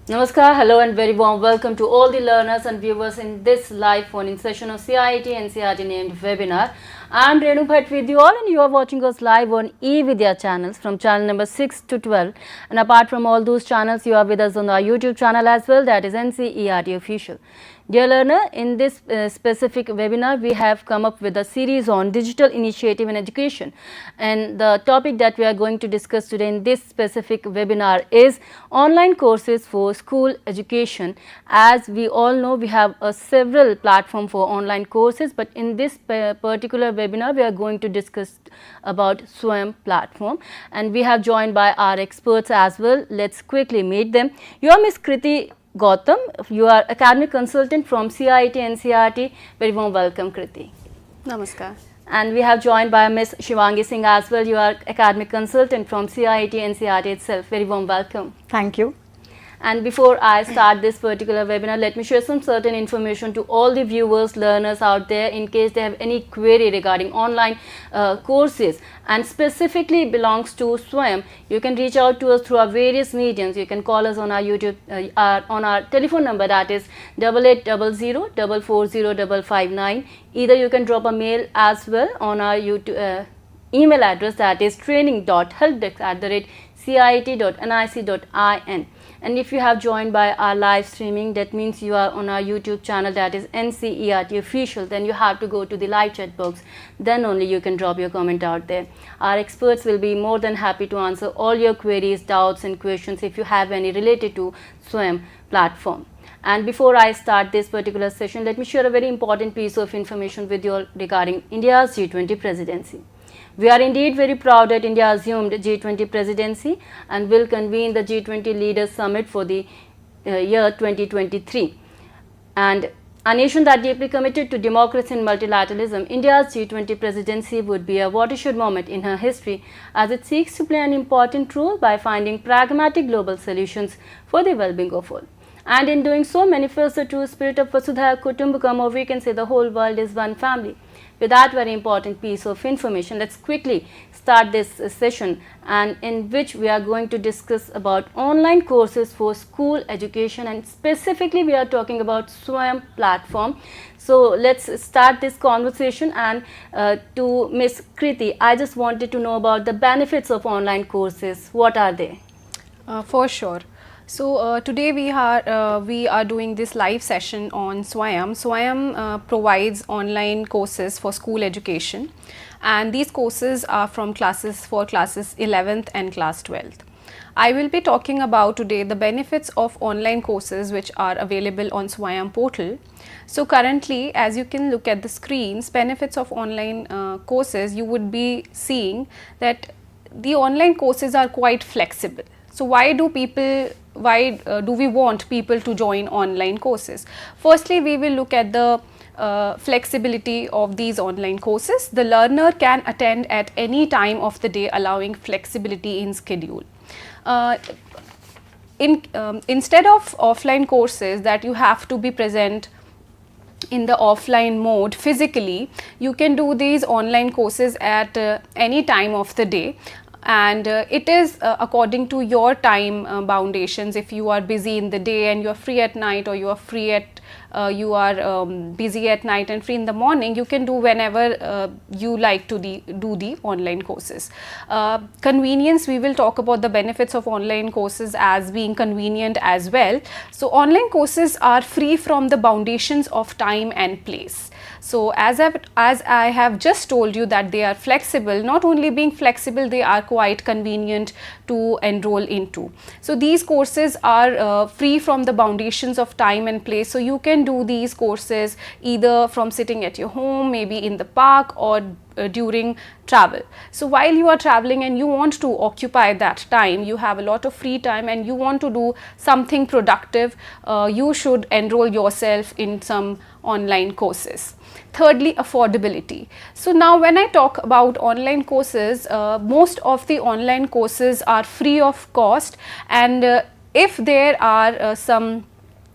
Namaskar, hello and very warm welcome to all the learners and viewers in this live phone-in session of CIT and CRT named webinar. I am Renu Bhatt with you all and you are watching us live on eVidya channels from channel number 6 to 12, and apart from all those channels you are with us on our YouTube channel as well, that is NCERT official. Dear learner, in this specific webinar we have come up with a series on digital initiative in education, and the topic that we are going to discuss today in this specific webinar is online courses for school education. As we all know, we have several platforms for online courses, but in this particular webinar we are going to discuss about Swayam platform, and we have joined by our experts as well. Let's quickly meet them. You are Miss Kriti Gautam, you are academic consultant from CIT and CRT. Very warm welcome, Kriti. Namaskar. And we have joined by Ms. Shivangi Singh as well. You are academic consultant from CIT and CRT itself. Very warm welcome. Thank you. And before I start this particular webinar, let me share some certain information to all the viewers, learners out there in case they have any query regarding online courses and specifically belongs to Swayam. You can reach out to us through our various mediums. You can call us on our YouTube, on our telephone number, that is 8800 440 559. Either you can drop a mail as well on our YouTube email address, that is training.helpdesk@cit.nic.in. And if you have joined by our live streaming, that means you are on our YouTube channel, that is NCERT official, then you have to go to the live chat box, then only you can drop your comment out there. Our experts will be more than happy to answer all your queries, doubts and questions if you have any related to Swayam platform. And before I start this particular session, let me share a very important piece of information with you all regarding India's G20 presidency. We are indeed very proud that India assumed G20 presidency and will convene the G20 Leaders Summit for the year 2023. And a nation that deeply committed to democracy and multilateralism, India's G20 presidency would be a watershed moment in her history as it seeks to play an important role by finding pragmatic global solutions for the well-being of all. And in doing so, manifests the true spirit of Vasudhaiva Kutumbakam, or we can say the whole world is one family. With that very important piece of information, let's quickly start this session, and in which we are going to discuss about online courses for school education, and specifically we are talking about Swayam platform. So let's start this conversation, and to Ms. Kriti, I just wanted to know about the benefits of online courses. What are they? For sure. So today we are doing this live session on Swayam. Swayam provides online courses for school education, and these courses are from classes 11th and class 12th. I will be talking about today the benefits of online courses which are available on Swayam portal. So currently, as you can look at the screens, benefits of online courses, you would be seeing that the online courses are quite flexible. So why do we want people to join online courses? Firstly, we will look at the flexibility of these online courses. The learner can attend at any time of the day, allowing flexibility in schedule. Instead of offline courses that you have to be present in the offline mode physically, you can do these online courses at any time of the day. And it is according to your time boundations. If you are busy in the day and you are free at night, or you are free at busy at night and free in the morning, you can do whenever you like to do the online courses. Convenience, we will talk about the benefits of online courses as being convenient as well. So online courses are free from the foundations of time and place. So as I have just told you that they are flexible, not only being flexible, they are quite convenient to enroll into. So these courses are free from the foundations of time and place. So you can do these courses either from sitting at your home, maybe in the park, or during travel. So while you are traveling and you want to occupy that time, you have a lot of free time and you want to do something productive, you should enroll yourself in some online courses. Thirdly, affordability. So now when I talk about online courses, most of the online courses are free of cost, and if there are some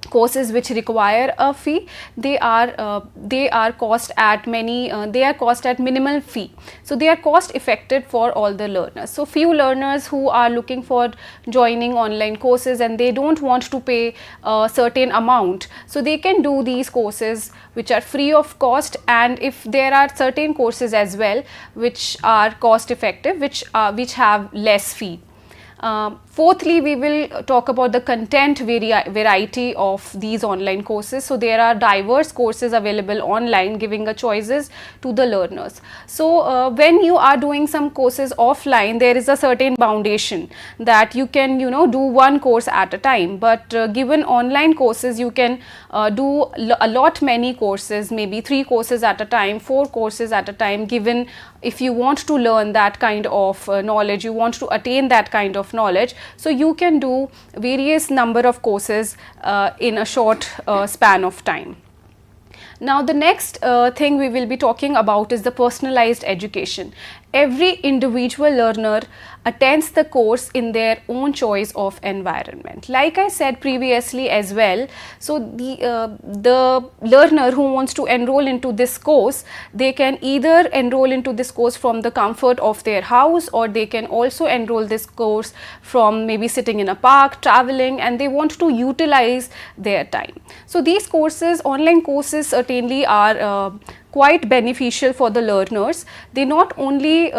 courses which require a fee, they are cost at minimal fee, so they are cost effective for all the learners. So few learners who are looking for joining online courses and they don't want to pay a certain amount, so they can do these courses which are free of cost. And if there are certain courses as well which are cost effective, which have less fee. Fourthly, we will talk about the content variety of these online courses. So there are diverse courses available online, giving a choices to the learners. So when you are doing some courses offline, there is a certain foundation that you can do one course at a time, but given online courses you can do a lot many courses, maybe 3 courses at a time, 4 courses at a time, given if you want to learn that kind of knowledge, you want to attain that kind of knowledge. So you can do various number of courses in a short span of time. Now the next thing we will be talking about is the personalized education. Every individual learner attends the course in their own choice of environment. Like I said previously as well, so the learner who wants to enroll into this course, they can either enroll into this course from the comfort of their house, or they can also enroll this course from maybe sitting in a park, traveling, and they want to utilize their time. So these courses, online courses, certainly are quite beneficial for the learners. They not only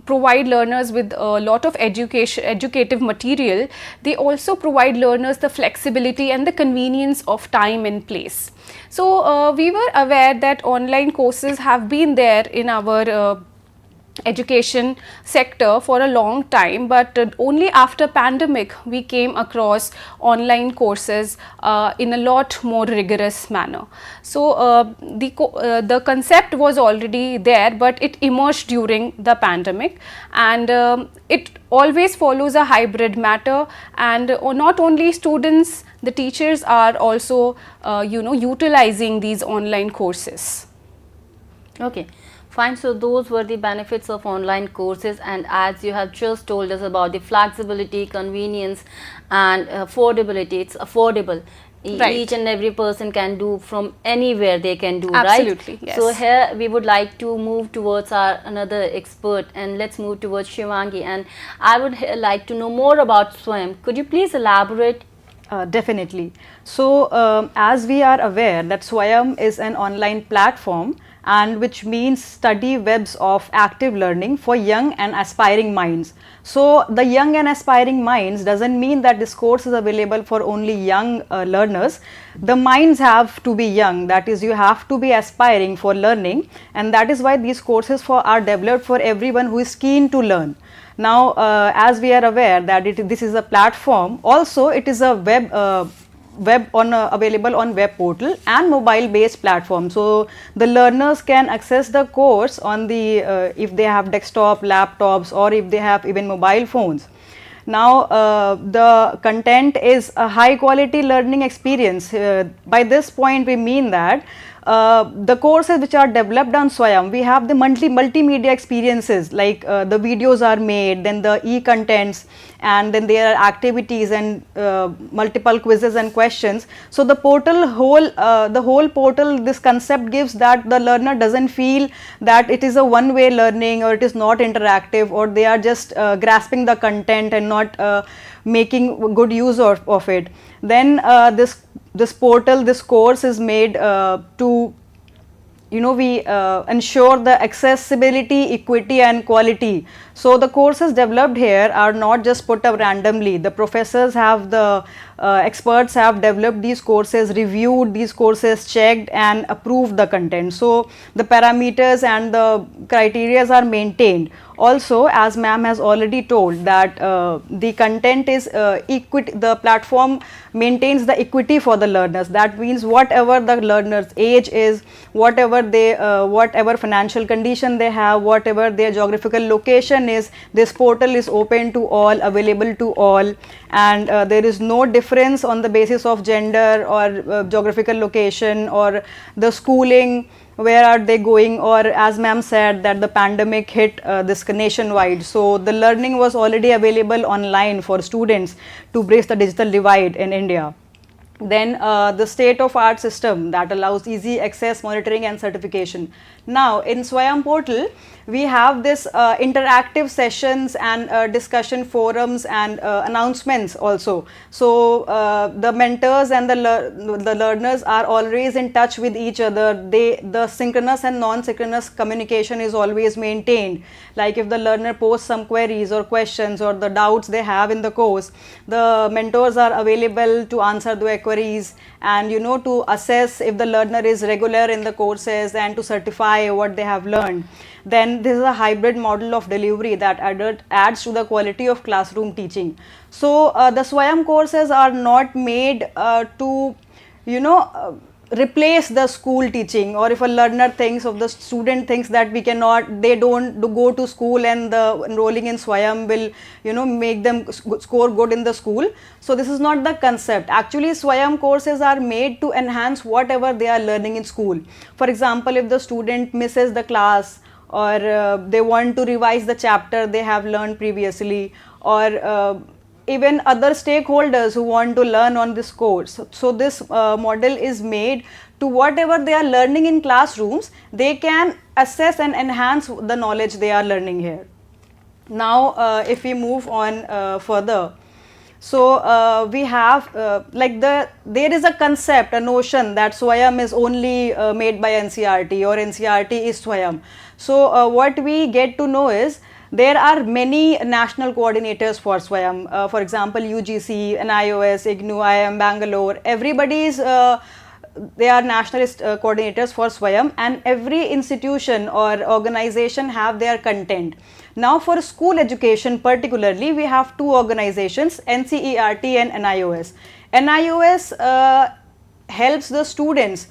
provide learners with a lot of educative material, they also provide learners the flexibility and the convenience of time and place. So we were aware that online courses have been there in our education sector for a long time, but only after pandemic we came across online courses in a lot more rigorous manner. So the concept was already there, but it emerged during the pandemic, and it always follows a hybrid matter, and not only students, the teachers are also utilizing these online courses. Okay. Fine, so those were the benefits of online courses, and as you have just told us about the flexibility, convenience and affordability, it's affordable. Right. Each and every person can do from anywhere they can do. Absolutely, right? yes. So here we would like to move towards our another expert, and let's move towards Shivangi, and I would like to know more about Swayam. Could you please elaborate? Definitely. So as we are aware that Swayam is an online platform, and which means study webs of active learning for young and aspiring minds. So the young and aspiring minds doesn't mean that this course is available for only young learners. The minds have to be young, that is, you have to be aspiring for learning, and that is why these courses are developed for everyone who is keen to learn. Now as we are aware that this is a platform, also it is a available on web portal and mobile based platform. So the learners can access the course on the if they have desktop, laptops, or if they have even mobile phones. Now the content is a high quality learning experience. By this point we mean that the courses which are developed on Swayam, we have the multimedia experiences, like the videos are made, then the e-contents, and then there are activities and multiple quizzes and questions. So the whole portal, this concept gives that the learner doesn't feel that it is a one-way learning, or it is not interactive, or they are just grasping the content and not making good use of it. Then this portal, this course is made to we ensure the accessibility, equity and quality. So the courses developed here are not just put up randomly. The professors have, the experts have developed these courses, reviewed these courses, checked and approved the content. So the parameters and the criteria are maintained. Also, as ma'am has already told, that the content is equity, the platform maintains the equity for the learners. That means whatever the learner's age is, whatever financial condition they have, whatever their geographical location is, this portal is open to all, available to all, and there is no difference on the basis of gender or geographical location or the schooling, where are they going, or as ma'am said that the pandemic hit this nationwide. So the learning was already available online for students to bridge the digital divide in India. Then the state-of-art system that allows easy access, monitoring and certification. Now in Swayam portal, we have this interactive sessions and discussion forums and announcements also. So the mentors and the learners are always in touch with each other. The synchronous and non-synchronous communication is always maintained. Like if the learner posts some queries or questions or the doubts they have in the course, the mentors are available to answer the queries and to assess if the learner is regular in the courses and to certify what they have learned. Then this is a hybrid model of delivery that adds to the quality of classroom teaching. So the Swayam courses are not made to replace the school teaching, or if a learner thinks, of the student thinks that they don't go to school and the enrolling in Swayam will make them score good in the school. So this is not the concept. Actually Swayam courses are made to enhance whatever they are learning in school. For example, if the student misses the class, or they want to revise the chapter they have learned previously, or even other stakeholders who want to learn on this course. So this model is made to whatever they are learning in classrooms, they can assess and enhance the knowledge they are learning here. Now if we move on further, so we have there is a concept, a notion that Swayam is only made by NCERT or NCERT is Swayam. So what we get to know is there are many national coordinators for Swayam. For example, UGC, NIOS, IGNOU, IIM Bangalore, everybody is they are nationalist coordinators for Swayam, and every institution or organization have their content. Now for school education particularly, we have two organizations, NCERT and NIOS. NIOS helps the students,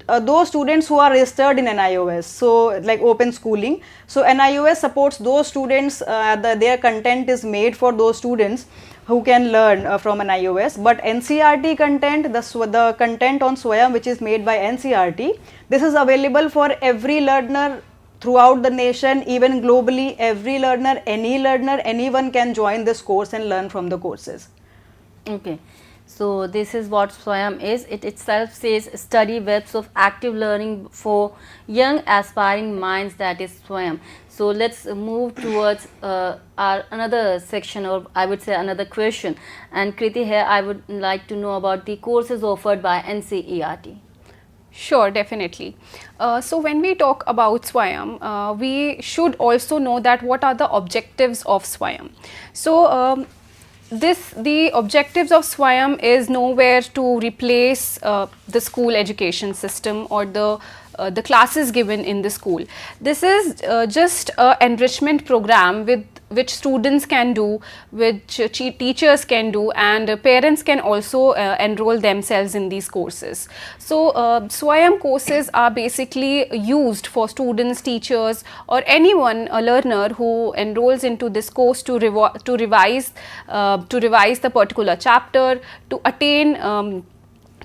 those students who are registered in NIOS, so like open schooling. So NIOS supports those students, their content is made for those students who can learn from NIOS. But NCERT content, the content on Swayam which is made by NCERT, this is available for every learner throughout the nation, even globally. Every learner, anyone can join this course and learn from the courses. Okay. So this is what Swayam is. It itself says study webs of active learning for young aspiring minds, that is Swayam. So let's move towards our another section, or I would say another question. And Kriti, here I would like to know about the courses offered by NCERT. Sure, definitely. So when we talk about Swayam, we should also know that what are the objectives of Swayam. So the objectives of Swayam is nowhere to replace the school education system or the classes given in the school. This is just an enrichment program with which students can do, which teachers can do, and parents can also enroll themselves in these courses. So Swayam courses are basically used for students, teachers, or anyone, a learner who enrolls into this course to revise the particular chapter,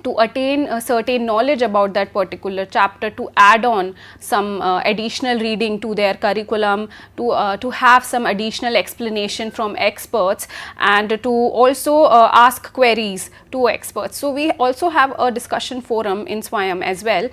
to attain a certain knowledge about that particular chapter, to add on some additional reading to their curriculum, to have some additional explanation from experts, and to also ask queries to experts. So we also have a discussion forum in Swayam as well,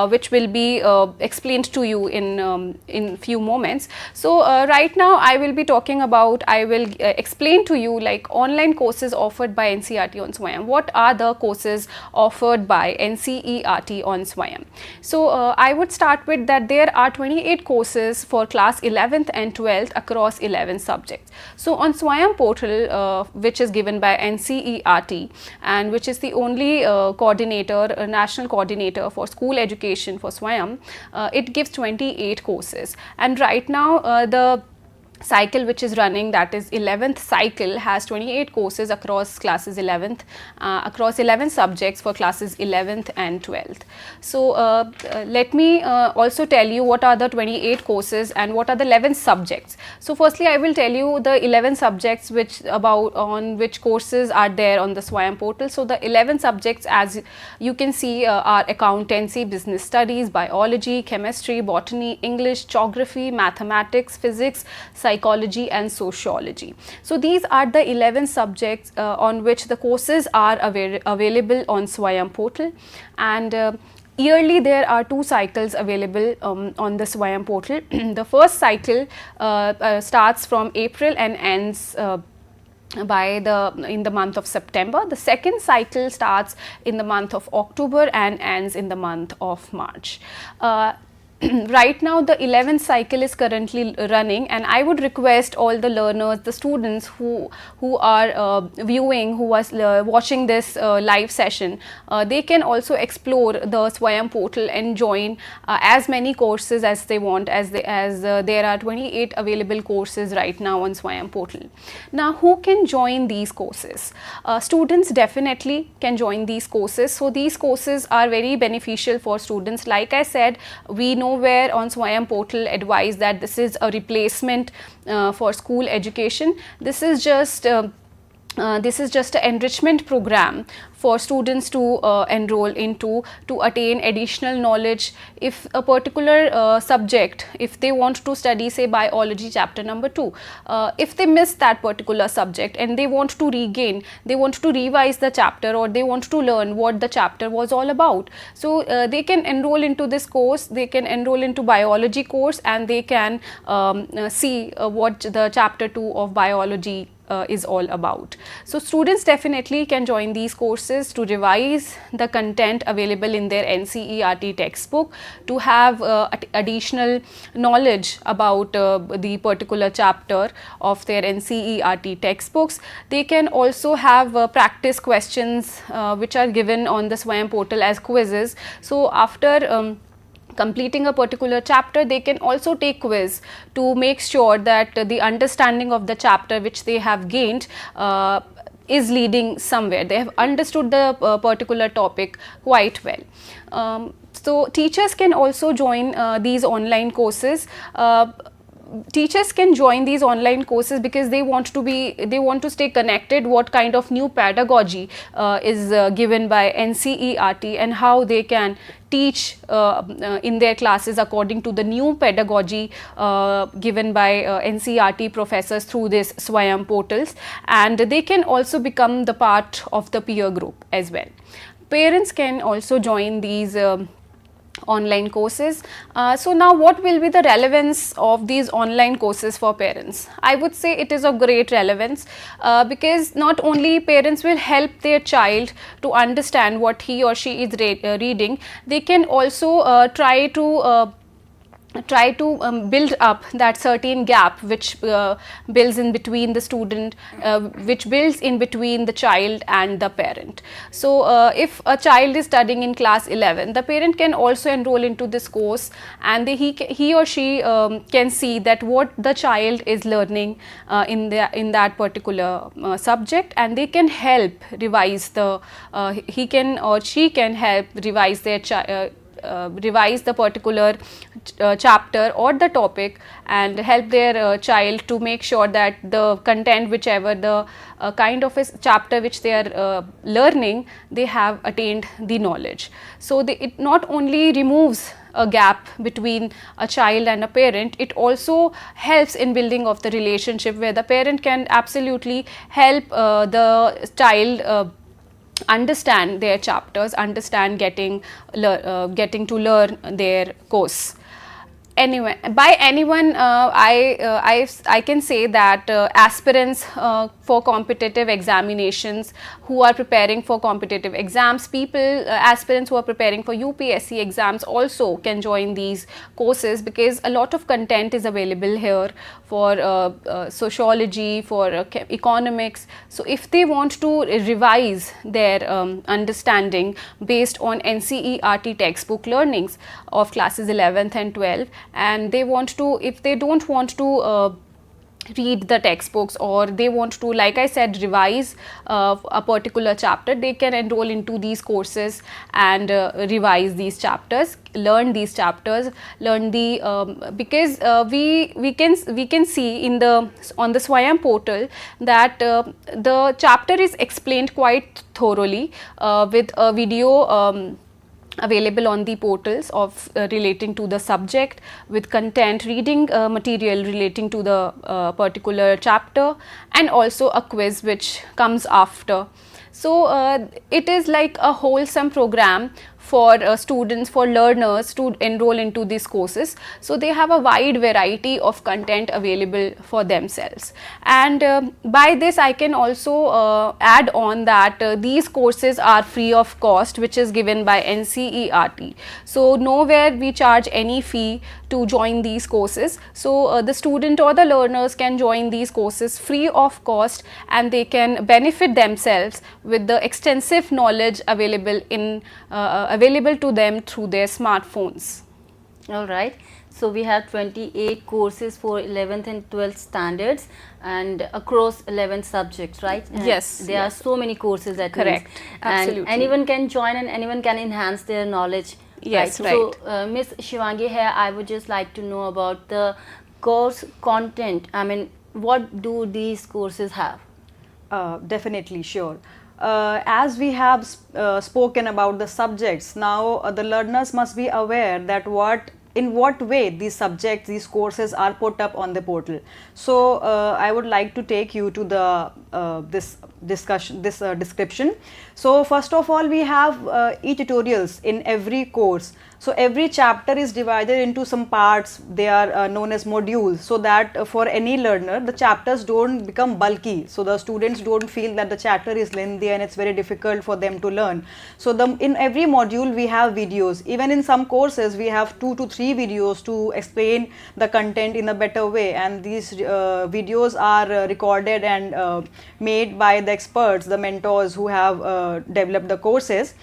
which will be explained to you in few moments. So right now I will be talking about, I will explain to you like online courses offered by NCERT on Swayam. What are the courses offered by NCERT on Swayam? So I would start with that there are 28 courses for class 11th and 12th across 11 subjects. So on Swayam portal, which is given by NCERT and which is the only national coordinator for school education for Swayam, it gives 28 courses, and right now the cycle which is running, that is 11th cycle, has 28 courses across classes 11th, across 11 subjects for classes 11th and 12th. So let me also tell you what are the 28 courses and what are the 11 subjects. So firstly I will tell you the 11 subjects on which courses are there on the Swayam portal. So the 11 subjects, as you can see, are accountancy, business studies, biology, chemistry, botany, English, geography, mathematics, physics, psychology and sociology. So these are the 11 subjects on which the courses are available on Swayam portal, and yearly there are 2 cycles available on the Swayam portal. The first cycle starts from April and ends in the month of September. The second cycle starts in the month of October and ends in the month of March. Right now the 11th cycle is currently running, and I would request all the learners, the students who are viewing, who are watching this live session, they can also explore the Swayam portal and join as many courses as they want, as there are 28 available courses right now on Swayam portal. Now who can join these courses? Students definitely can join these courses. So these courses are very beneficial for students. Like I said, we know where on Swayam portal advise that this is a replacement for school education. This is just an enrichment program for students to enroll into, to attain additional knowledge. If a particular subject, if they want to study say biology chapter number 2, if they miss that particular subject and they want to regain, they want to revise the chapter, or they want to learn what the chapter was all about, so they can enroll into this course. They can enroll into biology course, and they can see what the chapter 2 of biology is all about. So students definitely can join these courses to revise the content available in their NCERT textbook, to have additional knowledge about the particular chapter of their NCERT textbooks. They can also have practice questions which are given on the Swayam portal as quizzes. So after completing a particular chapter, they can also take quiz to make sure that the understanding of the chapter which they have gained is leading somewhere. They have understood the particular topic quite well. So teachers can also join these online courses. Teachers can join these online courses because they want to stay connected what kind of new pedagogy is given by NCERT, and how they can teach in their classes according to the new pedagogy given by NCERT professors through this Swayam portals. And they can also become the part of the peer group as well. Parents can also join these online courses. So now what will be the relevance of these online courses for parents? I would say it is of great relevance because not only parents will help their child to understand what he or she is reading, they can also try to build up that certain gap which builds in between the student, which builds in between the child and the parent. So if a child is studying in class 11, the parent can also enroll into this course, and he or she can see that what the child is learning in that particular subject, and they can help revise he can or she can help revise their revise the particular chapter or the topic, and help their child to make sure that the content, whichever the kind of a chapter which they are learning, they have attained the knowledge. So it not only removes a gap between a child and a parent, it also helps in building of the relationship where the parent can absolutely help the child understand their chapters, understand getting to learn their course. Anyway, by anyone, I can say that aspirants for competitive examinations who are preparing for competitive exams, aspirants who are preparing for UPSC exams also can join these courses, because a lot of content is available here for sociology, for economics. So if they want to revise their understanding based on NCERT textbook learnings of classes 11th and 12th, and they want to, if they don't want to read the textbooks, or they want to, like I said, revise a particular chapter, they can enroll into these courses and revise these chapters, learn these chapters, learn the because we can see on the Swayam portal that the chapter is explained quite thoroughly with a video available on the portals of relating to the subject, with content, reading material relating to the particular chapter, and also a quiz which comes after. So it is like a wholesome program for students, for learners to enroll into these courses. So they have a wide variety of content available for themselves. And by this I can also add on that these courses are free of cost, which is given by NCERT. So nowhere we charge any fee to join these courses. So the student or the learners can join these courses free of cost, and they can benefit themselves with the extensive knowledge available available to them through their smartphones. All right. So we have 28 courses for 11th and 12th standards and across 11 subjects, right? And yes. There are so many courses that correct. And anyone can join and anyone can enhance their knowledge. Yes, right. So Miss Shivangi, here I would just like to know about the course content. I mean, what do these courses have? Definitely, sure. As we have spoken about the subjects, now the learners must be aware that in what way these subjects, these courses are put up on the portal. So I would like to take you to the this description. So first of all, we have e-tutorials in every course. So every chapter is divided into some parts. They are known as modules, so that for any learner the chapters don't become bulky, so the students don't feel that the chapter is lengthy and it's very difficult for them to learn. So in every module we have videos. Even in some courses we have 2 to 3 videos to explain the content in a better way, and these videos are recorded and made by the experts, the mentors who have developed the courses.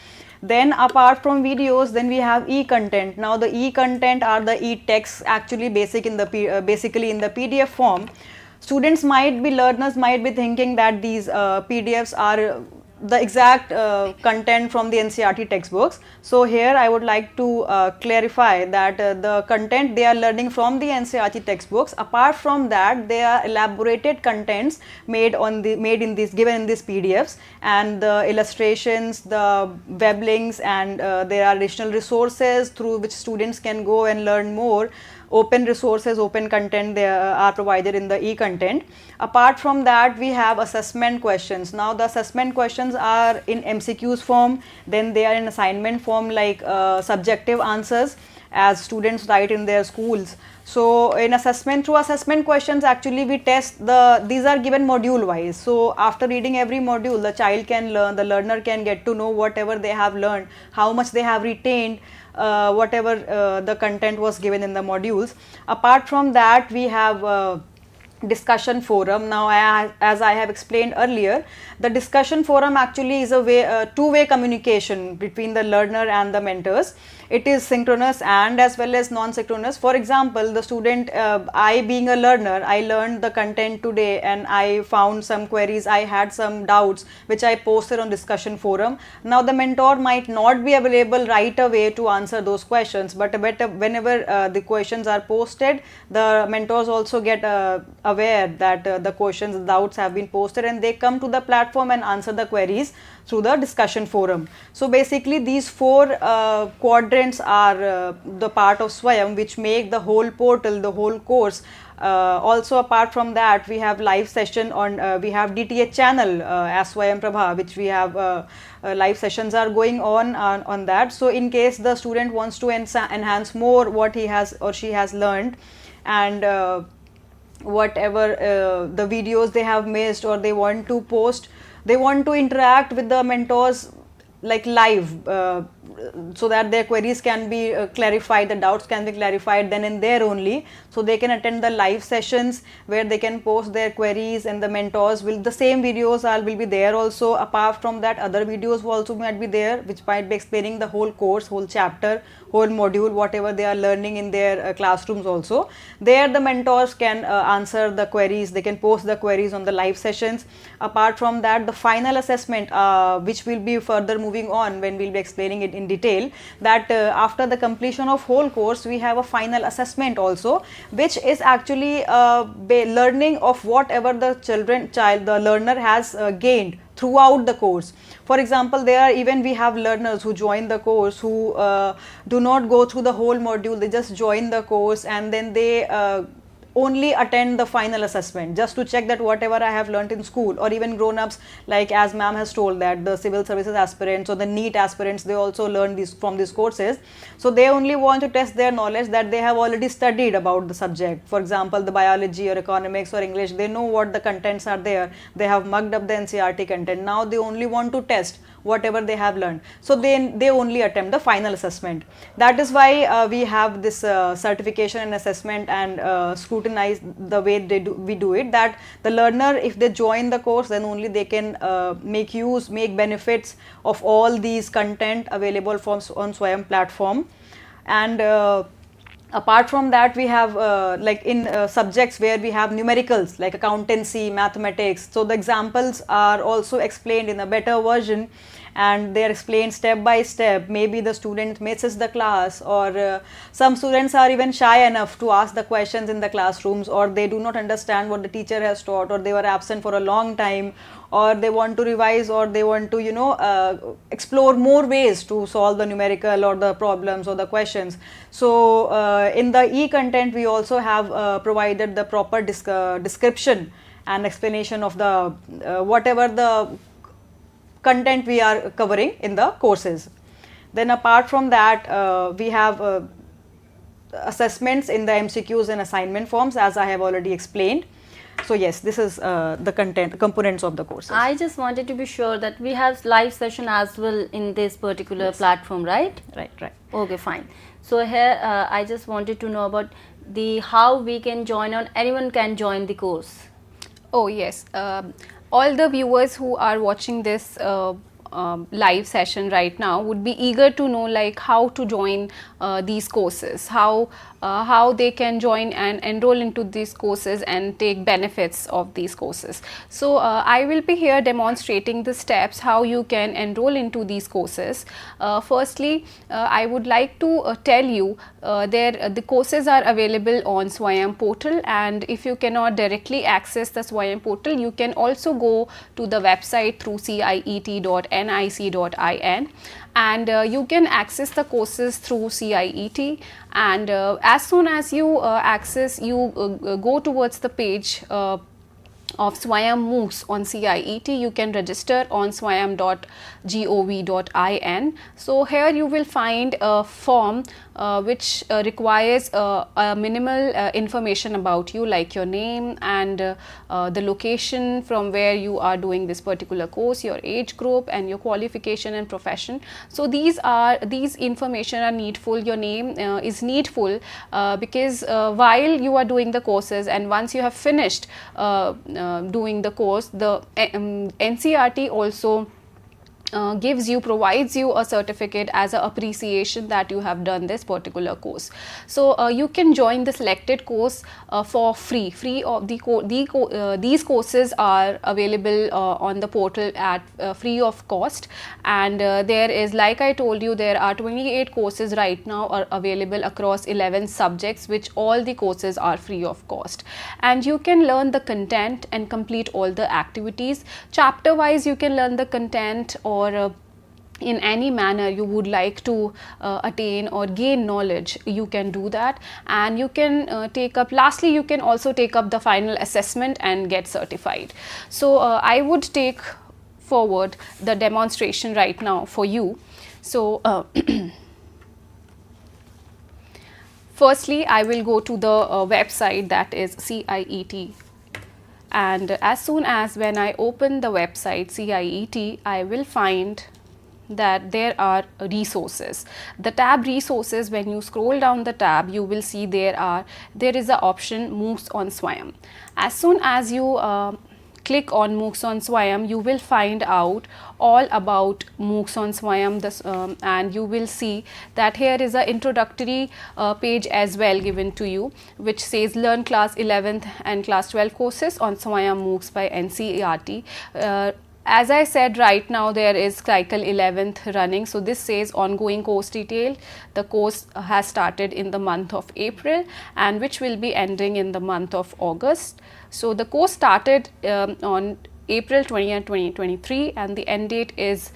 Then apart from videos, then we have e-content. Now the e-content are the e-texts, actually basically in the PDF form. Students learners might be thinking that these PDFs are the exact content from the NCERT textbooks. So here I would like to clarify that the content they are learning from the NCERT textbooks. Apart from that, they are elaborated contents given in these PDFs, and the illustrations, the web links, and there are additional resources through which students can go and learn more. Open resources, open content, they are provided in the e-content. Apart from that, we have assessment questions. Now the assessment questions are in MCQs form, then they are in assignment form, like subjective answers as students write in their schools. So in through assessment questions, actually we test these are given module wise. So after reading every module, the child can learn, the learner can get to know whatever they have learned, how much they have retained, whatever the content was given in the modules. Apart from that, we have discussion forum. Now as I have explained earlier, the discussion forum actually is a two-way communication between the learner and the mentors. It is synchronous and as well as non-synchronous. For example, the student, I being a learner, I learned the content today and I found some queries, I had some doubts which I posted on discussion forum. Now the mentor might not be available right away to answer those questions, but whenever the questions are posted, the mentors also get aware that the questions, the doubts have been posted, and they come to the platform and answer the queries through the discussion forum. So basically these 4 quadrants are the part of Swayam which make the whole portal, the whole course. Also apart from that, we have live session on, we have DTH channel as Swayam Prabha, which we have live sessions are going on that. So in case the student wants to enhance more what he has or she has learned, and whatever the videos they have missed, or they want to post, they want to interact with the mentors like live, so that their queries can be clarified, the doubts can be clarified then and there only. So they can attend the live sessions where they can post their queries, and the mentors will, the same videos will be there also. Apart from that, other videos will also might be there which might be explaining the whole course, whole chapter, whole module, whatever they are learning in their classrooms also. There the mentors can answer the queries, they can post the queries on the live sessions. Apart from that, the final assessment which will be further moving on when we will be explaining it in detail, that after the completion of whole course, we have a final assessment also, which is actually learning of whatever the learner has gained throughout the course. For example, we have learners who join the course who do not go through the whole module, they just join the course and then they only attend the final assessment just to check that whatever I have learnt in school, or even grown-ups, like as ma'am has told that the civil services aspirants or the NEET aspirants, they also learn these from these courses. So they only want to test their knowledge that they have already studied about the subject. For example, the biology or economics or English, they know what the contents are there, they have mugged up the NCERT content. Now they only want to test whatever they have learned, so they only attempt the final assessment. That is why we have this certification and assessment and scrutinize the way we do it, that the learner, if they join the course, then only they can make benefits of all these content available on Swayam platform. And apart from that, we have like in subjects where we have numericals like accountancy, mathematics, so the examples are also explained in a better version and they are explained step by step. Maybe the student misses the class, or some students are even shy enough to ask the questions in the classrooms, or they do not understand what the teacher has taught, or they were absent for a long time, or they want to revise, or they want to explore more ways to solve the numerical or the problems or the questions. So in the e-content we also have provided the proper description and explanation of the whatever the content we are covering in the courses. Then apart from that, we have assessments in the MCQs and assignment forms, as I have already explained. So yes, this is the components of the courses. I just wanted to be sure that we have live session as well in this particular platform, right? Right. Okay, fine. So here I just wanted to know about how we can join on. Anyone can join the course. Oh yes, all the viewers who are watching this live session right now would be eager to know like how to join these courses, how they can join and enroll into these courses and take benefits of these courses. So I will be here demonstrating the steps how you can enroll into these courses. Firstly, I would like to tell you the courses are available on Swayam portal, and if you cannot directly access the Swayam portal, you can also go to the website through ciet.nic.in and you can access the courses through CIET, and as soon as you go towards the page of Swayam MOOCs on CIET, you can register on swayam.gov.in. So here you will find a form which requires a minimal information about you, like your name and the location from where you are doing this particular course, your age group and your qualification and profession. So these information are needful. Your name is needful because while you are doing the courses and once you have finished doing the course, the NCERT also provides you a certificate as an appreciation that you have done this particular course. So you can join the selected course for free. These courses are available on the portal at free of cost, and there is, like I told you, there are 28 courses right now are available across 11 subjects, which all the courses are free of cost, and you can learn the content and complete all the activities. Chapter wise you can learn the content, or in any manner you would like to attain or gain knowledge, you can do that, and you can lastly you can also take up the final assessment and get certified. So I would take forward the demonstration right now for you. So firstly I will go to the website, that is CIET, and as soon as when I open the website CIET, I will find that there are resources. The tab resources, when you scroll down the tab, you will see there is a option MOOCs on Swayam. As soon as you click on MOOCs on Swayam, you will find out all about MOOCs on Swayam, and you will see that here is an introductory page as well given to you, which says learn class 11th and class 12 courses on Swayam MOOCs by NCERT. As I said, right now there is cycle 11th running, so this says ongoing course detail. The course has started in the month of April and which will be ending in the month of August. So the course started on April 20th, 2023, and the end date is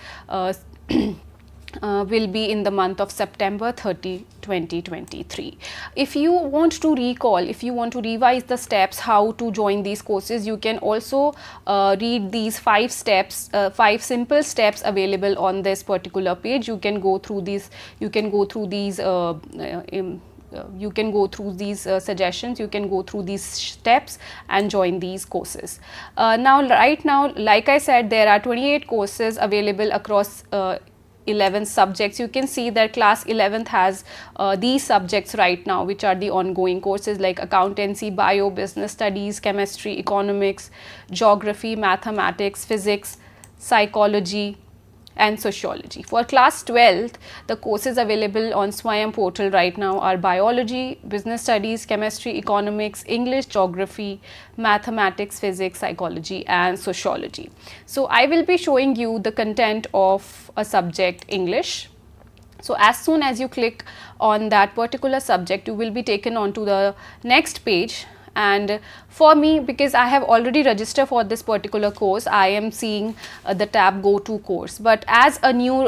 will be in the month of September 30, 2023. If you want to recall, if you want to revise the steps how to join these courses, you can also read these 5 steps, 5 simple steps available on this particular page. You can go through these, you can go through these suggestions, you can go through these steps and join these courses. Now, right now, like I said, there are 28 courses available across 11 subjects. You can see that class 11th has these subjects right now, which are the ongoing courses like accountancy, bio, business studies, chemistry, economics, geography, mathematics, physics, psychology and sociology. For class 12th, the courses available on Swayam portal right now are biology, business studies, chemistry, economics, English, geography, mathematics, physics, psychology and sociology. So, I will be showing you the content of a subject English. So, as soon as you click on that particular subject, you will be taken on to the next page. And for me, because I have already registered for this particular course, I am seeing the tab go to course. But as a new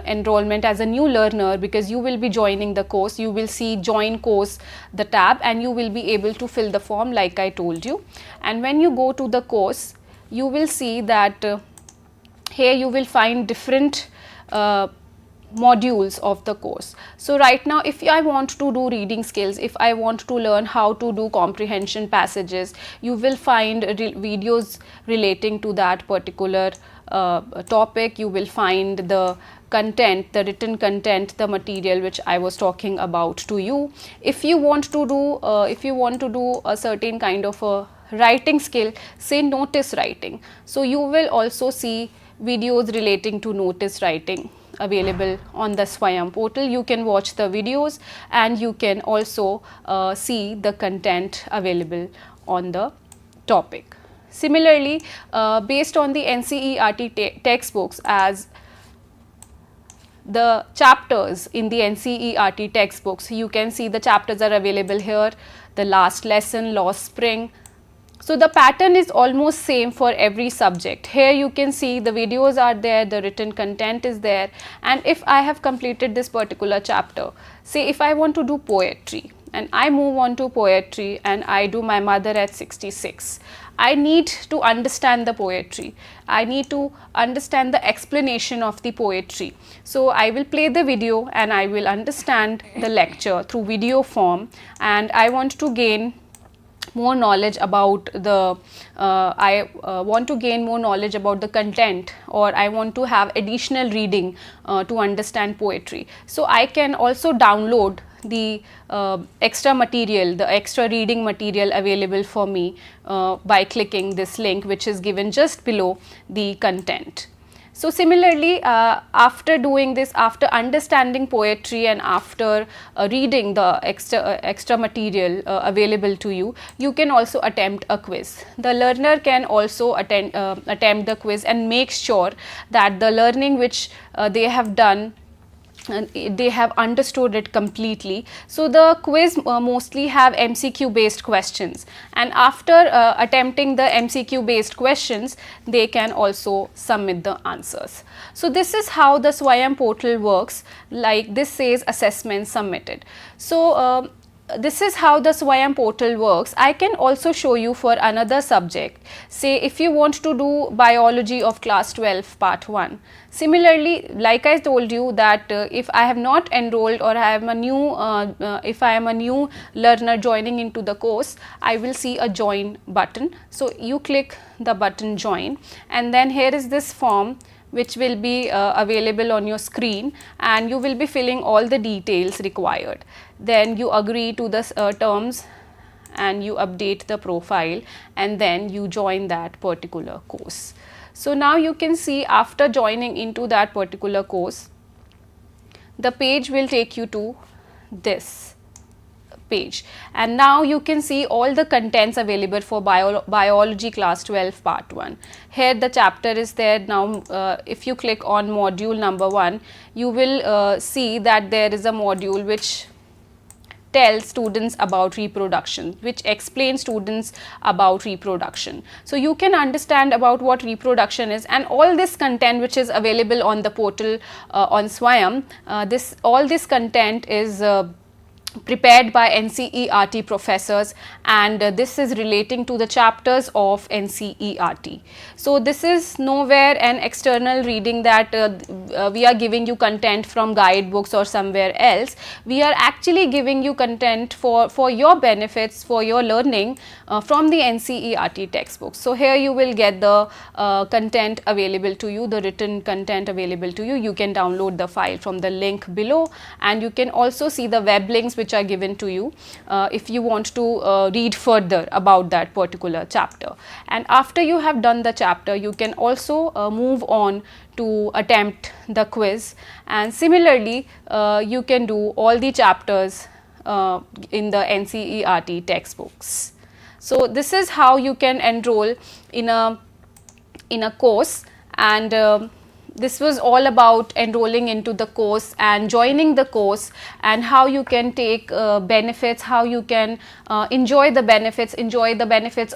enrollment, as a new learner, because you will be joining the course, you will see join course, the tab, and you will be able to fill the form like I told you. And when you go to the course, you will see that here you will find different modules of the course. So, right now if I want to do reading skills, if I want to learn how to do comprehension passages, you will find videos relating to that particular topic. You will find the content, the written content, the material which I was talking about to you. If you want to do a certain kind of a writing skill, say notice writing, so you will also see videos relating to notice writing available on the Swayam portal. You can watch the videos and you can also see the content available on the topic. Similarly, based on the NCERT textbooks, as the chapters in the NCERT textbooks, you can see the chapters are available here, the last lesson, lost spring. So, the pattern is almost same for every subject. Here you can see the videos are there, the written content is there, and if I have completed this particular chapter, say if I want to do poetry and I move on to poetry and I do my mother at 66, I need to understand the poetry, I need to understand the explanation of the poetry. So, I will play the video and I will understand the lecture through video form, and I want to gain more knowledge about the want to gain more knowledge about the content, or I want to have additional reading to understand poetry. So, I can also download the extra material, the extra reading material available for me by clicking this link which is given just below the content. So, similarly, after doing this, after understanding poetry and after reading the extra material available to you, you can also attempt a quiz. The learner can also attempt the quiz and make sure that the learning which they have done, they have understood it completely. So, the quiz mostly have MCQ based questions, and after attempting the MCQ based questions, they can also submit the answers. So, this is how the Swayam portal works. Like this says assessment submitted. So, this is how the Swayam portal works. I can also show you for another subject. Say if you want to do biology of class 12 part 1. Similarly, like I told you that if I have not enrolled, or I am a new if I am a new learner joining into the course, I will see a join button. So, you click the button join, and then here is this form which will be available on your screen, and you will be filling all the details required. Then you agree to the terms and you update the profile, and then you join that particular course. So, now you can see after joining into that particular course, the page will take you to this page, and now you can see all the contents available for biology class 12 part 1. Here the chapter is there. Now, if you click on module number 1, you will see that there is a module tells students about reproduction, which explains students about reproduction. So you can understand about what reproduction is, and all this content which is available on the portal on Swayam, all this content is prepared by NCERT professors, and this is relating to the chapters of NCERT. So this is nowhere an external reading that we are giving you content from guidebooks or somewhere else. We are actually giving you content for your benefits, for your learning from the NCERT textbooks. So here you will get the content available to you, the written content available to you. You can download the file from the link below, and you can also see the web links which are given to you if you want to read further about that particular chapter. And after you have done the chapter, you can also move on to attempt the quiz, and similarly you can do all the chapters in the NCERT textbooks. So this is how you can enroll in a course, and this was all about enrolling into the course and joining the course, and how you can take benefits, how you can enjoy the benefits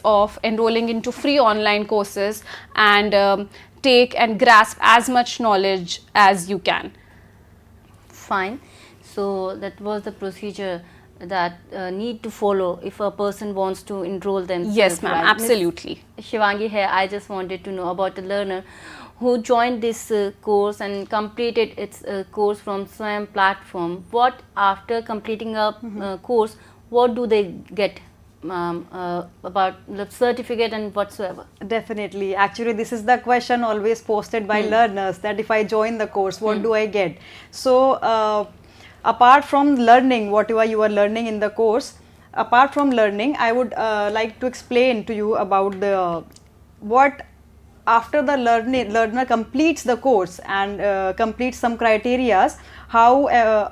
of enrolling into free online courses, and take and grasp as much knowledge as you can. Fine. So that was the procedure that need to follow if a person wants to enroll themselves. Yes, ma'am, right? absolutely. Ms. Shivangi here, I just wanted to know about the learner who joined this course and completed its course from Swayam platform. What after completing a course, what do they get about the certificate and whatsoever? Definitely. Actually, this is the question always posted by learners, that if I join the course, what do I get? So apart from learning whatever you are learning in the course, apart from learning, I would like to explain to you about what after the learner completes the course and completes some criterias, how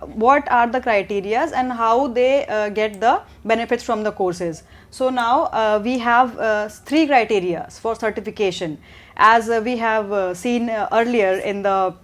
what are the criterias and how they get the benefits from the courses. So now we have 3 criteria for certification, as we have seen earlier in the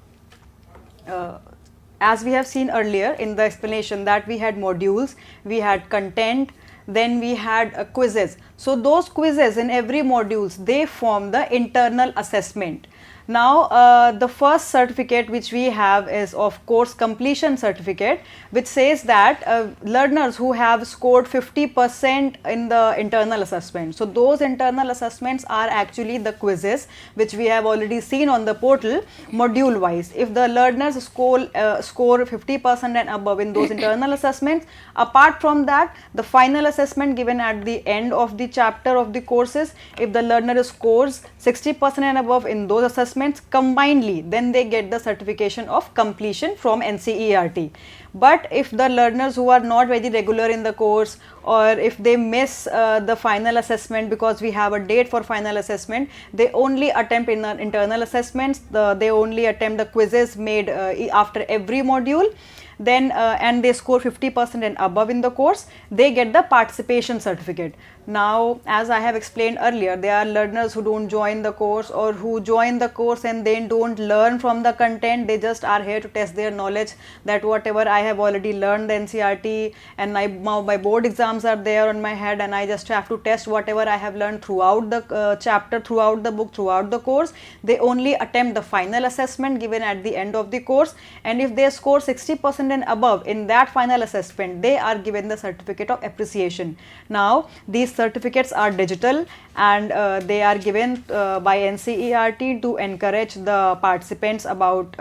explanation, that we had modules, we had content, then we had quizzes. So those quizzes in every modules, they form the internal assessment. Now the first certificate which we have is of course completion certificate, which says that learners who have scored 50% in the internal assessment. So those internal assessments are actually the quizzes which we have already seen on the portal module wise. If the learners score 50% and above in those internal assessments, apart from that, the final assessment given at the end of the chapter of the courses, if the learner scores 60% and above in those assessments combinedly, then they get the certification of completion from NCERT. But if the learners who are not very regular in the course, or if they miss the final assessment, because we have a date for final assessment, they only attempt in the internal assessments, they only attempt the quizzes made after every module, then and they score 50% and above in the course, they get the participation certificate. Now, as I have explained earlier, there are learners who don't join the course, or who join the course and then don't learn from the content. They just are here to test their knowledge, that whatever I have already learned the NCERT, and my board exams are there on my head, and I just have to test whatever I have learned throughout the chapter, throughout the book, throughout the course. They only attempt the final assessment given at the end of the course, and if they score 60% and above in that final assessment, they are given the certificate of appreciation. Now, these certificates are digital, and they are given by NCERT to encourage the participants about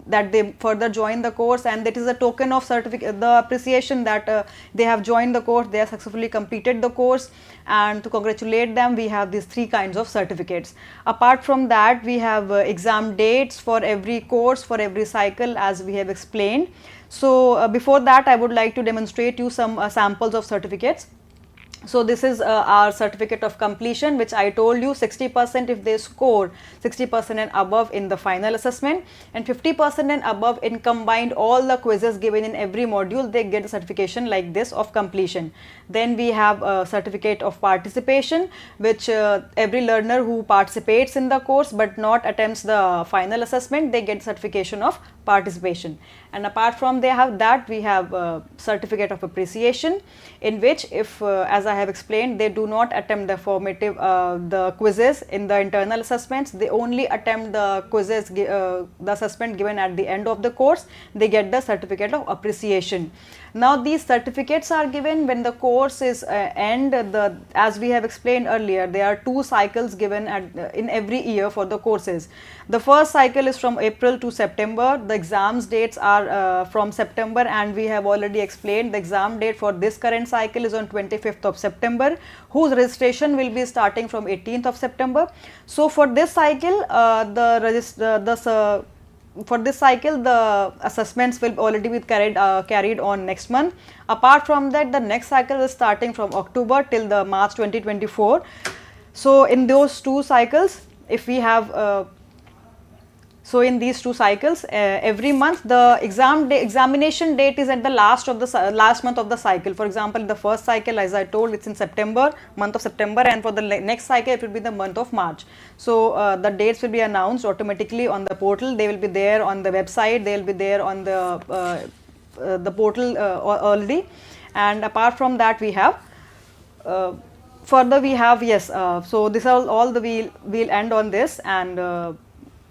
that they further join the course, and that is a token of the appreciation that they have joined the course, they have successfully completed the course, and to congratulate them, we have these 3 kinds of certificates. Apart from that, we have exam dates for every course, for every cycle, as we have explained. So before that, I would like to demonstrate you some samples of certificates. So this is our certificate of completion, which I told you 60% if they score 60% and above in the final assessment, and 50% and above in combined all the quizzes given in every module, they get a certification like this of completion. Then we have a certificate of participation, which every learner who participates in the course but not attempts the final assessment, they get certification of participation. And apart from they have that, we have certificate of appreciation, in which if as I have explained, they do not attempt the formative the quizzes in the internal assessments, they only attempt the quizzes the assessment given at the end of the course, they get the certificate of appreciation. Now these certificates are given when the course is end. As we have explained earlier, there are 2 cycles given in every year for the courses. The first cycle is from April to September. The exams dates are from September, and we have already explained the exam date for this current cycle is on 25th of September, whose registration will be starting from 18th of September. So for this cycle, for this cycle, the assessments will already be carried on next month. Apart from that, the next cycle is starting from October till the March 2024. So in those 2 cycles, if we have so in these 2 cycles, every month the examination date is at the last month of the cycle. For example, the first cycle, as I told, it's in September, month of September, and for the next cycle it will be the month of March. So the dates will be announced automatically on the portal. They will be there on the website, they will be there on the portal already. And apart from that, we have further we have, yes, so this are all the we'll end on this, and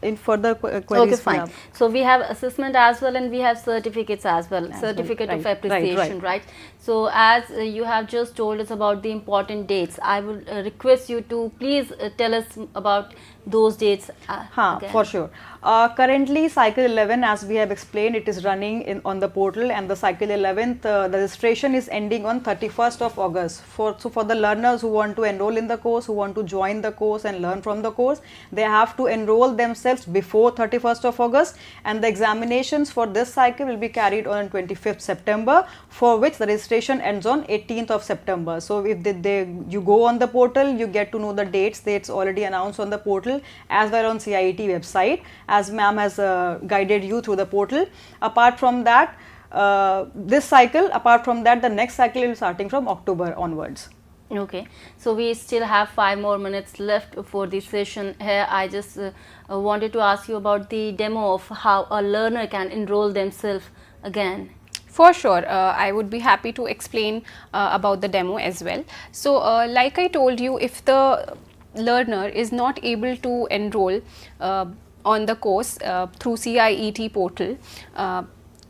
in further queries. Okay, fine. So we have assessment as well, and we have certificates as well, certificate of appreciation, right? So as you have just told us about the important dates, I would request you to please tell us about those dates again. For sure. Currently cycle 11, as we have explained, it is running on the portal, and the cycle 11th the registration is ending on 31st of August. So for the learners who want to enroll in the course, who want to join the course and learn from the course, they have to enroll themselves before 31st of August, and the examinations for this cycle will be carried on 25th September, for which the registration ends on 18th of September. So if you go on the portal, you get to know the dates. It's already announced on the portal as well on CIET website, as ma'am has guided you through the portal. Apart from that, this cycle, apart from that, the next cycle will be starting from October onwards. Okay, so we still have 5 more minutes left for this session. Here I just wanted to ask you about the demo of how a learner can enroll themselves again. For sure, I would be happy to explain about the demo as well. So like I told you, if the learner is not able to enroll on the course through CIET portal,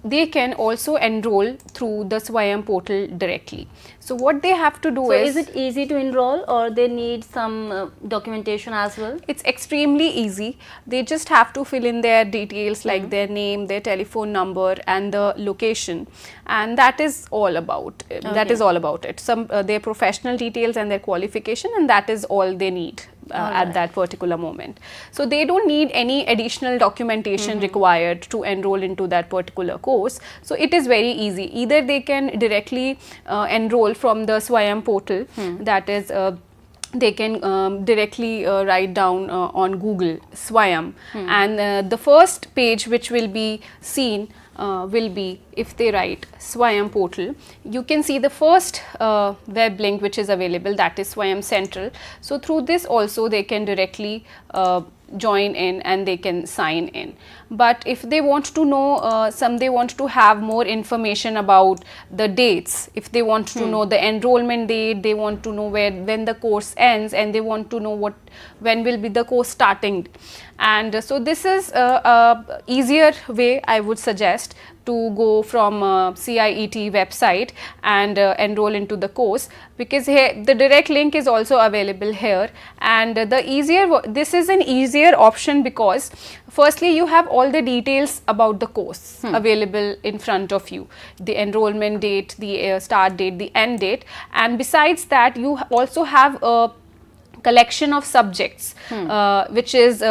they can also enroll through the Swayam portal directly. So what they have to do is it easy to enroll, or they need some documentation as well? It's extremely easy. They just have to fill in their details like their name, their telephone number, and the location, and that is all about it. That is all about it. Some their professional details and their qualification, and that is all they need at that particular moment. So they don't need any additional documentation required to enroll into that particular course. So it is very easy. Either they can directly enroll from the Swayam portal, that is they can directly write down on Google Swayam, and the first page which will be seen will be, if they write Swayam portal, you can see the first web link which is available, that is Swayam Central. So through this also they can directly join in and they can sign in. But if they want to know they want to have more information about the dates, if they want to know the enrollment date, they want to know when the course ends, and they want to know when will be the course starting. And so this is a easier way, I would suggest, to go from CIET website and enroll into the course, because here the direct link is also available here, and this is an easier option because firstly you have all the details about the course available in front of you, the enrollment date, the start date, the end date, and besides that you also have a collection of subjects which is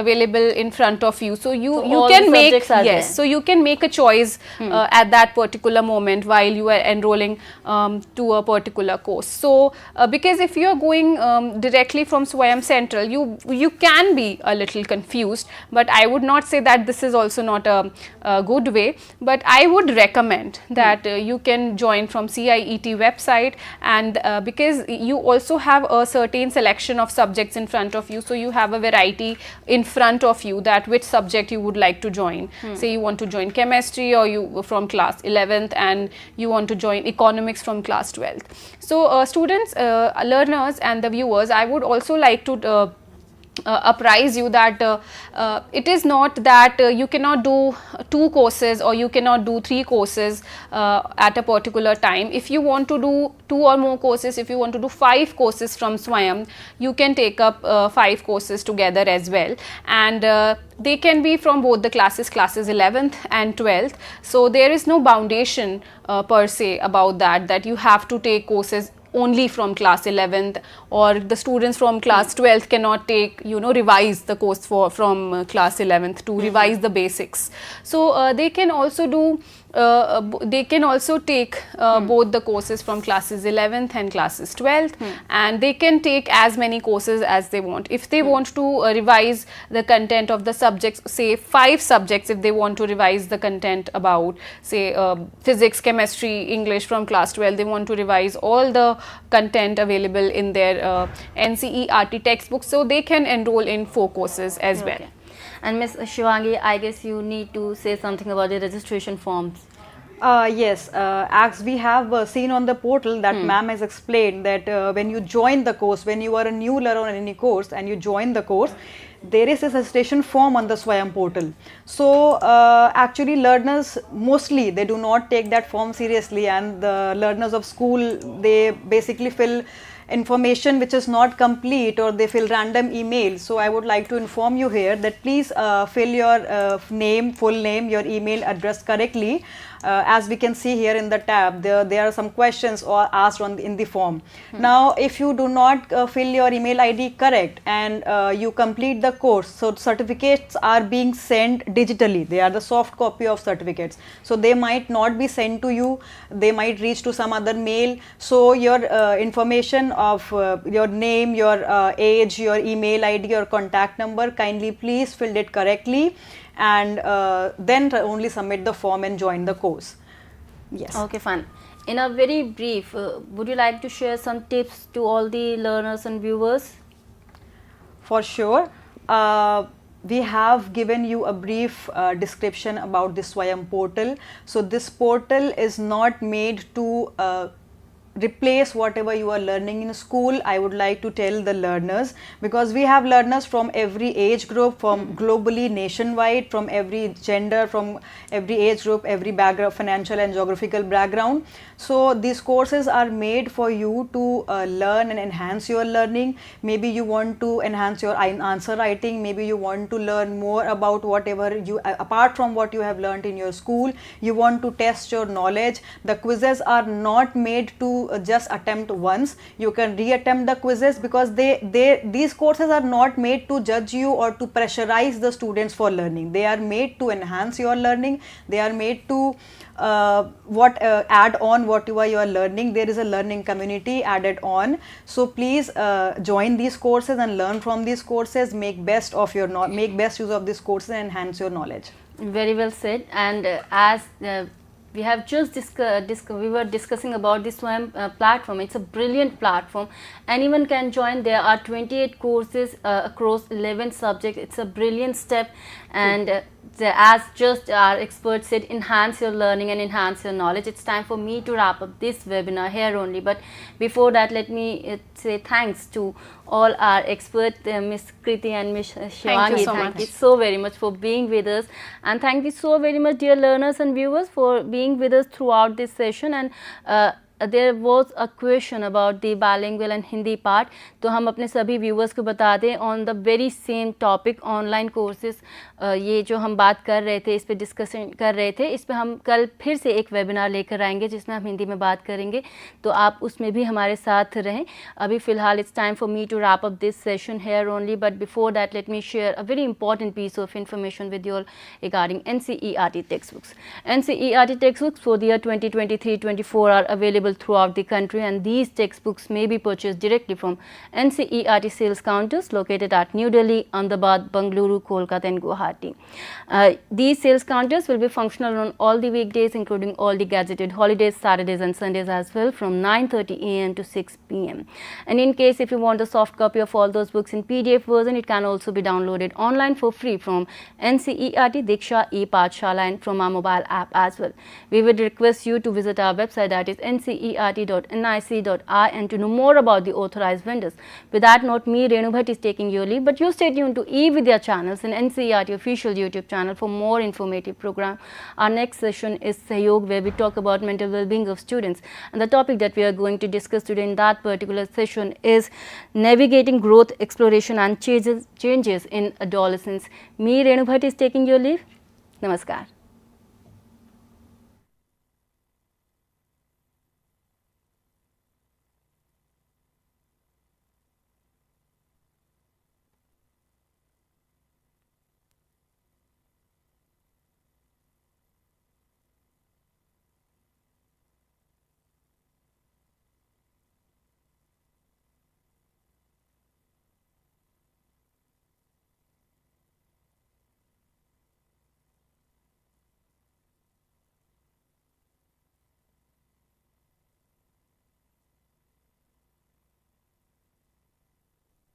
available in front of you, so you all can the make, subjects are yes, there. so you can make a choice at that particular moment while you are enrolling to a particular course. So because if you are going directly from Swayam Central, you can be a little confused, but I would not say that this is also not a good way, but I would recommend that you can join from CIET website, and because you also have a certain selection of subjects in front of you, so you have a variety in front of you that which subject you would like to join. Say you want to join chemistry, or you from class 11th and you want to join economics from class 12th. So students, learners and the viewers, I would also like to apprise you that it is not that you cannot do 2 courses or you cannot do 3 courses at a particular time. If you want to do 2 or more courses, if you want to do 5 courses from Swayam, you can take up 5 courses together as well, and they can be from both the classes 11th and 12th. So there is no foundation per se about that you have to take courses only from class 11th, or the students from class 12th cannot take, revise the course from class 11th to revise the basics. So they can also do they can also take both the courses from classes 11th and classes 12th, and they can take as many courses as they want. If they want to revise the content of the subjects, say 5 subjects, if they want to revise the content about, say, physics, chemistry, English from class 12, they want to revise all the content available in their NCERT textbooks, so they can enroll in 4 courses as well. And Ms. Shivangi, I guess you need to say something about the registration forms. Yes, as we have seen on the portal that ma'am has explained that when you join the course, when you are a new learner on any course and you join the course, there is a registration form on the Swayam portal. So actually learners mostly they do not take that form seriously, and the learners of school, they basically fill information which is not complete, or they fill random emails. So I would like to inform you here that please fill your name, full name, your email address correctly. As we can see here in the tab, there are some questions or asked in the form. Now if you do not fill your email ID correct and you complete the course, so certificates are being sent digitally. They are the soft copy of certificates, so they might not be sent to you, they might reach to some other mail. So your information of your name, your age, your email ID, your contact number, kindly please fill it correctly, and then only submit the form and join the course. Yes. Okay, fine. In a very brief, would you like to share some tips to all the learners and viewers? For sure. We have given you a brief description about the Swayam portal. So this portal is not made to replace whatever you are learning in school. I would like to tell the learners, because we have learners from every age group, from globally, nationwide, from every gender, from every age group, every background, financial and geographical background. So these courses are made for you to learn and enhance your learning. Maybe you want to enhance your answer writing, maybe you want to learn more about whatever you, apart from what you have learned in your school, you want to test your knowledge. The quizzes are not made to just attempt once. You can re-attempt the quizzes, because these courses are not made to judge you or to pressurize the students for learning. They are made to enhance your learning. They are made to add on what you are learning. There is a learning community added on. So please join these courses and learn from these courses. Make best use of these courses and enhance your knowledge. Very well said. And as we have just we were discussing about this Swayam platform. It's a brilliant platform. Anyone can join. There are 28 courses across 11 subjects. It's a brilliant step, and as just our expert said, enhance your learning and enhance your knowledge. It's time for me to wrap up this webinar here only, but before that, let me say thanks to all our experts, Ms. Kriti and Ms. Shivangi. Thank you so very much for being with us, and thank you so very much, dear learners and viewers, for being with us throughout this session. And there was a question about the bilingual and Hindi part, तो हम अपने सभी viewers को बता दें on the very same topic online courses, ये जो हम बात कर रहे थे, इस पे डिस्कशन कर रहे थे, इस पे हम कल फिर से एक वेबिनार लेकर आएंगे जिसमें हम हिंदी में बात करेंगे, तो आप उसमें भी हमारे साथ रहें. अभी फ़िलहाल it's time for me to wrap up this session here only, but before that let me share a very important piece of information with you all regarding NCERT textbooks. NCERT textbooks for the year 2023-24 are available throughout the country, and these textbooks may be purchased directly from NCERT sales counters located at New Delhi, Ahmedabad, Bengaluru, Kolkata and Guwahati. These sales counters will be functional on all the weekdays, including all the gazetted holidays, Saturdays and Sundays as well, from 9:30 AM to 6 PM. And in case if you want a soft copy of all those books in PDF version, it can also be downloaded online for free from NCERT Diksha e-Pathshala and from our mobile app as well. We would request you to visit our website, that is ncert.nic.in, and to know more about the authorized vendors. With that note, me Renu Bhatt is taking your leave, but you stay tuned to eVidya channels and NCERT official YouTube channel for more informative program. Our next session is Sahyog, where we talk about mental well-being of students, and the topic that we are going to discuss today in that particular session is navigating growth, exploration and changes in adolescence. Me Renu Bhatt is taking your leave. Namaskar.